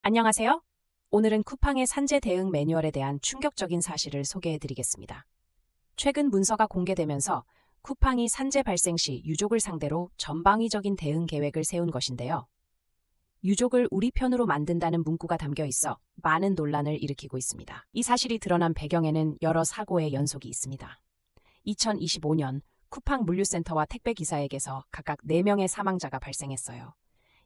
안녕하세요. 오늘은 쿠팡의 산재 대응 매뉴얼에 대한 충격적인 사실을 소개해드리겠습니다. 최근 문서가 공개되면서 쿠팡이 산재 발생 시 유족을 상대로 전방위적인 대응 계획을 세운 것인데요. 유족을 우리 편으로 만든다는 문구가 담겨 있어 많은 논란을 일으키고 있습니다. 이 사실이 드러난 배경에는 여러 사고의 연속이 있습니다. 2025년 쿠팡 물류센터와 택배기사에게서 각각 4명의 사망자가 발생했어요.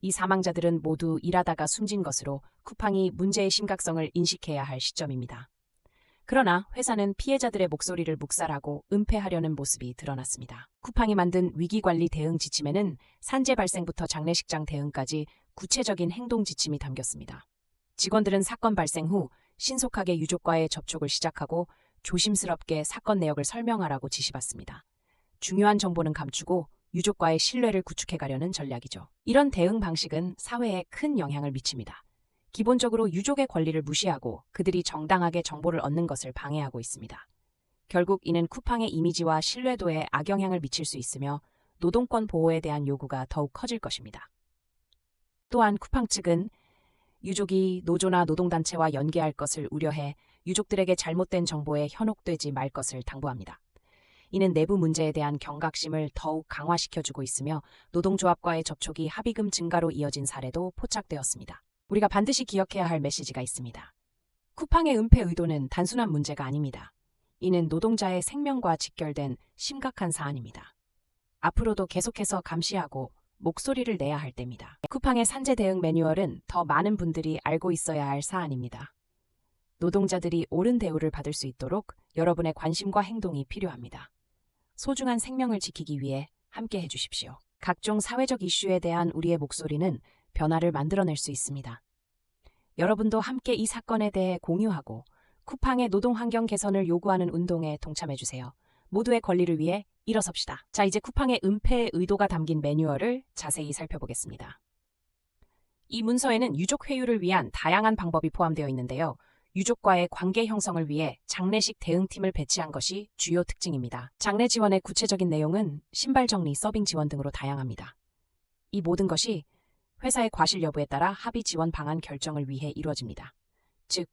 이 사망자들은 모두 일하다가 숨진 것으로 쿠팡이 문제의 심각성을 인식해야 할 시점입니다. 그러나 회사는 피해자들의 목소리를 묵살하고 은폐하려는 모습이 드러났습니다. 쿠팡이 만든 위기관리 대응 지침에는 산재 발생부터 장례식장 대응까지 구체적인 행동 지침이 담겼습니다. 직원들은 사건 발생 후 신속하게 유족과의 접촉을 시작하고 조심스럽게 사건 내역을 설명하라고 지시받습니다. 중요한 정보는 감추고 유족과의 신뢰를 구축해가려는 전략이죠. 이런 대응 방식은 사회에 큰 영향을 미칩니다. 기본적으로 유족의 권리를 무시하고 그들이 정당하게 정보를 얻는 것을 방해하고 있습니다. 결국 이는 쿠팡의 이미지와 신뢰도에 악영향을 미칠 수 있으며 노동권 보호에 대한 요구가 더욱 커질 것입니다. 또한 쿠팡 측은 유족이 노조나 노동단체와 연계할 것을 우려해 유족들에게 잘못된 정보에 현혹되지 말 것을 당부합니다. 이는 내부 문제에 대한 경각심을 더욱 강화시켜주고 있으며 노동조합과의 접촉이 합의금 증가로 이어진 사례도 포착되었습니다. 우리가 반드시 기억해야 할 메시지가 있습니다. 쿠팡의 은폐 의도는 단순한 문제가 아닙니다. 이는 노동자의 생명과 직결된 심각한 사안입니다. 앞으로도 계속해서 감시하고 목소리를 내야 할 때입니다. 쿠팡의 산재 대응 매뉴얼은 더 많은 분들이 알고 있어야 할 사안입니다. 노동자들이 옳은 대우를 받을 수 있도록 여러분의 관심과 행동이 필요합니다. 소중한 생명을 지키기 위해 함께 해주십시오. 각종 사회적 이슈에 대한 우리의 목소리는 변화를 만들어낼 수 있습니다. 여러분도 함께 이 사건에 대해 공유하고 쿠팡의 노동 환경 개선을 요구하는 운동에 동참해주세요. 모두의 권리를 위해 일어섭시다. 자, 이제 쿠팡의 은폐의 의도가 담긴 매뉴얼을 자세히 살펴보겠습니다. 이 문서에는 유족 회유를 위한 다양한 방법이 포함되어 있는데요. 유족과의 관계 형성을 위해 장례식 대응팀을 배치한 것이 주요 특징입니다. 장례 지원의 구체적인 내용은 신발 정리, 서빙 지원 등으로 다양합니다. 이 모든 것이 회사의 과실 여부에 따라 합의 지원 방안 결정을 위해 이루어집니다. 즉,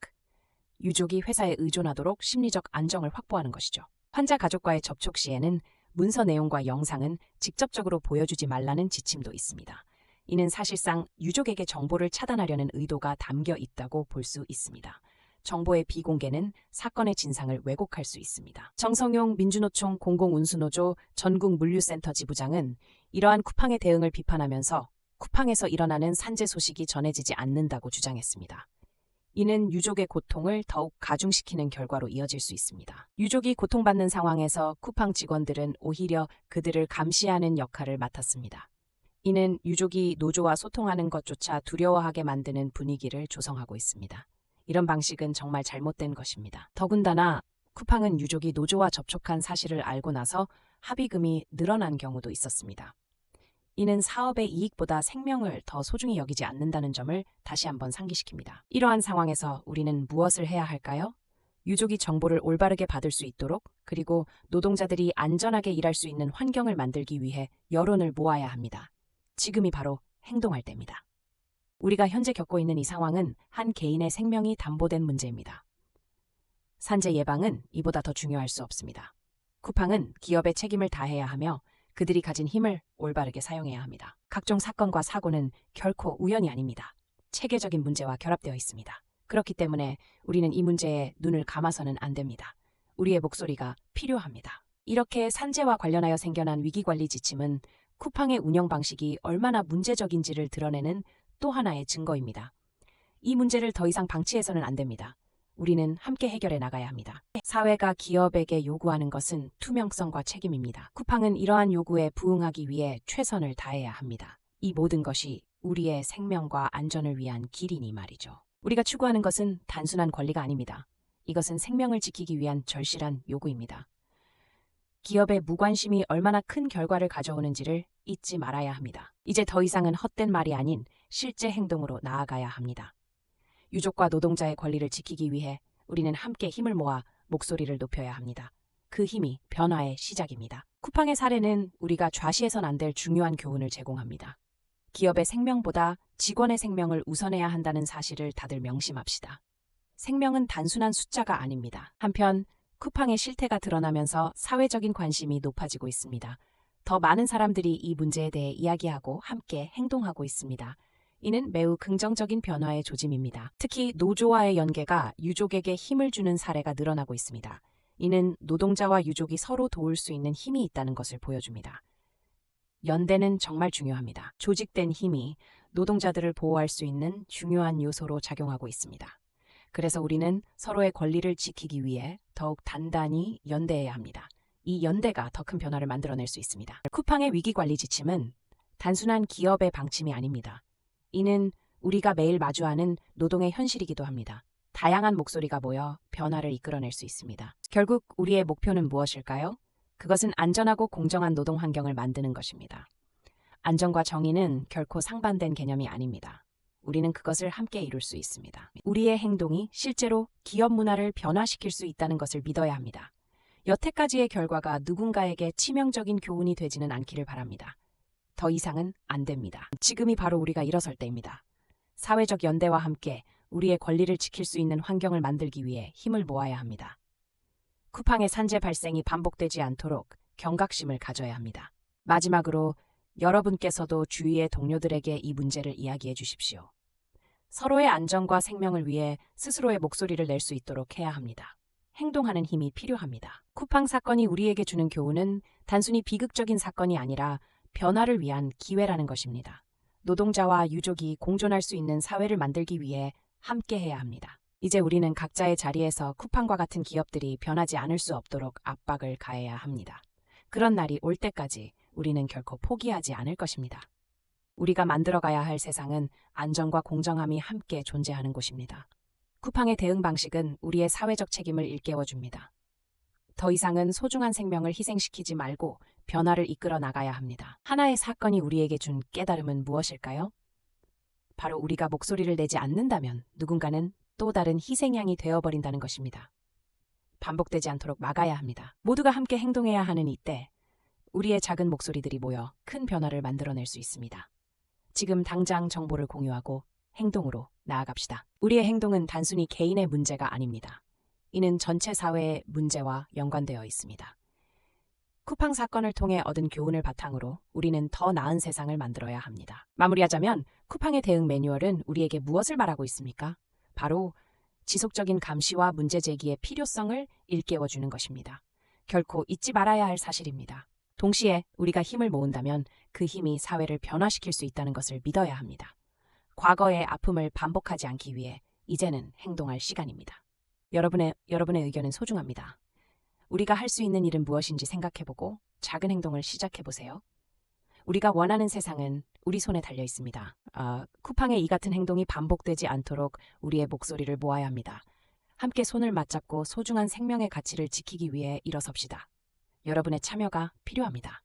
유족이 회사에 의존하도록 심리적 안정을 확보하는 것이죠. 환자 가족과의 접촉 시에는 문서 내용과 영상은 직접적으로 보여주지 말라는 지침도 있습니다. 이는 사실상 유족에게 정보를 차단하려는 의도가 담겨 있다고 볼 수 있습니다. 정보의 비공개는 사건의 진상을 왜곡할 수 있습니다. 정성용 민주노총 공공운수노조 전국물류센터 지부장은 이러한 쿠팡의 대응을 비판하면서 쿠팡에서 일어나는 산재 소식이 전해지지 않는다고 주장했습니다. 이는 유족의 고통을 더욱 가중시키는 결과로 이어질 수 있습니다. 유족이 고통받는 상황에서 쿠팡 직원들은 오히려 그들을 감시하는 역할을 맡았습니다. 이는 유족이 노조와 소통하는 것조차 두려워하게 만드는 분위기를 조성하고 있습니다. 이런 방식은 정말 잘못된 것입니다. 더군다나 쿠팡은 유족이 노조와 접촉한 사실을 알고 나서 합의금이 늘어난 경우도 있었습니다. 이는 사업의 이익보다 생명을 더 소중히 여기지 않는다는 점을 다시 한번 상기시킵니다. 이러한 상황에서 우리는 무엇을 해야 할까요? 유족이 정보를 올바르게 받을 수 있도록, 그리고 노동자들이 안전하게 일할 수 있는 환경을 만들기 위해 여론을 모아야 합니다. 지금이 바로 행동할 때입니다. 우리가 현재 겪고 있는 이 상황은 한 개인의 생명이 담보된 문제입니다. 산재 예방은 이보다 더 중요할 수 없습니다. 쿠팡은 기업의 책임을 다해야 하며 그들이 가진 힘을 올바르게 사용해야 합니다. 각종 사건과 사고는 결코 우연이 아닙니다. 체계적인 문제와 결합되어 있습니다. 그렇기 때문에 우리는 이 문제에 눈을 감아서는 안 됩니다. 우리의 목소리가 필요합니다. 이렇게 산재와 관련하여 생겨난 위기관리 지침은 쿠팡의 운영 방식이 얼마나 문제적인지를 드러내는 또 하나의 증거입니다. 이 문제를 더 이상 방치해서는 안 됩니다. 우리는 함께 해결해 나가야 합니다. 사회가 기업에게 요구하는 것은 투명성과 책임입니다. 쿠팡은 이러한 요구에 부응하기 위해 최선을 다해야 합니다. 이 모든 것이 우리의 생명과 안전을 위한 길이니 말이죠. 우리가 추구하는 것은 단순한 권리가 아닙니다. 이것은 생명을 지키기 위한 절실한 요구입니다. 기업의 무관심이 얼마나 큰 결과를 가져오는지를 잊지 말아야 합니다. 이제 더 이상은 헛된 말이 아닌 실제 행동으로 나아가야 합니다. 유족과 노동자의 권리를 지키기 위해 우리는 함께 힘을 모아 목소리를 높여야 합니다. 그 힘이 변화의 시작입니다. 쿠팡의 사례는 우리가 좌시해선 안 될 중요한 교훈을 제공합니다. 기업의 생명보다 직원의 생명을 우선해야 한다는 사실을 다들 명심합시다. 생명은 단순한 숫자가 아닙니다. 한편 쿠팡의 실태가 드러나면서 사회적인 관심이 높아지고 있습니다. 더 많은 사람들이 이 문제에 대해 이야기하고 함께 행동하고 있습니다. 이는 매우 긍정적인 변화의 조짐입니다. 특히 노조와의 연계가 유족에게 힘을 주는 사례가 늘어나고 있습니다. 이는 노동자와 유족이 서로 도울 수 있는 힘이 있다는 것을 보여줍니다. 연대는 정말 중요합니다. 조직된 힘이 노동자들을 보호할 수 있는 중요한 요소로 작용하고 있습니다. 그래서 우리는 서로의 권리를 지키기 위해 더욱 단단히 연대해야 합니다. 이 연대가 더 큰 변화를 만들어낼 수 있습니다. 쿠팡의 위기관리 지침은 단순한 기업의 방침이 아닙니다. 이는 우리가 매일 마주하는 노동의 현실이기도 합니다. 다양한 목소리가 모여 변화를 이끌어낼 수 있습니다. 결국 우리의 목표는 무엇일까요? 그것은 안전하고 공정한 노동 환경을 만드는 것입니다. 안전과 정의는 결코 상반된 개념이 아닙니다. 우리는 그것을 함께 이룰 수 있습니다. 우리의 행동이 실제로 기업 문화를 변화시킬 수 있다는 것을 믿어야 합니다. 여태까지의 결과가 누군가에게 치명적인 교훈이 되지는 않기를 바랍니다. 더 이상은 안 됩니다. 지금이 바로 우리가 일어설 때입니다. 사회적 연대와 함께 우리의 권리를 지킬 수 있는 환경을 만들기 위해 힘을 모아야 합니다. 쿠팡의 산재 발생이 반복되지 않도록 경각심을 가져야 합니다. 마지막으로 여러분께서도 주위의 동료들에게 이 문제를 이야기해 주십시오. 서로의 안전과 생명을 위해 스스로의 목소리를 낼 수 있도록 해야 합니다. 행동하는 힘이 필요합니다. 쿠팡 사건이 우리에게 주는 교훈은 단순히 비극적인 사건이 아니라 변화를 위한 기회라는 것입니다. 노동자와 유족이 공존할 수 있는 사회를 만들기 위해 함께해야 합니다. 이제 우리는 각자의 자리에서 쿠팡과 같은 기업들이 변하지 않을 수 없도록 압박을 가해야 합니다. 그런 날이 올 때까지 우리는 결코 포기하지 않을 것입니다. 우리가 만들어가야 할 세상은 안전과 공정함이 함께 존재하는 곳입니다. 쿠팡의 대응 방식은 우리의 사회적 책임을 일깨워줍니다. 더 이상은 소중한 생명을 희생시키지 말고 변화를 이끌어 나가야 합니다. 하나의 사건이 우리에게 준 깨달음은 무엇일까요? 바로 우리가 목소리를 내지 않는다면 누군가는 또 다른 희생양이 되어버린다는 것입니다. 반복되지 않도록 막아야 합니다. 모두가 함께 행동해야 하는 이때 우리의 작은 목소리들이 모여 큰 변화를 만들어낼 수 있습니다. 지금 당장 정보를 공유하고 행동으로 나아갑시다. 우리의 행동은 단순히 개인의 문제가 아닙니다. 이는 전체 사회의 문제와 연관되어 있습니다. 쿠팡 사건을 통해 얻은 교훈을 바탕으로 우리는 더 나은 세상을 만들어야 합니다. 마무리하자면 쿠팡의 대응 매뉴얼은 우리에게 무엇을 말하고 있습니까? 바로 지속적인 감시와 문제 제기의 필요성을 일깨워주는 것입니다. 결코 잊지 말아야 할 사실입니다. 동시에 우리가 힘을 모은다면 그 힘이 사회를 변화시킬 수 있다는 것을 믿어야 합니다. 과거의 아픔을 반복하지 않기 위해 이제는 행동할 시간입니다. 여러분의 의견은 소중합니다. 우리가 할 수 있는 일은 무엇인지 생각해보고 작은 행동을 시작해보세요. 우리가 원하는 세상은 우리 손에 달려 있습니다. 쿠팡의 이 같은 행동이 반복되지 않도록 우리의 목소리를 모아야 합니다. 함께 손을 맞잡고 소중한 생명의 가치를 지키기 위해 일어섭시다. 여러분의 참여가 필요합니다.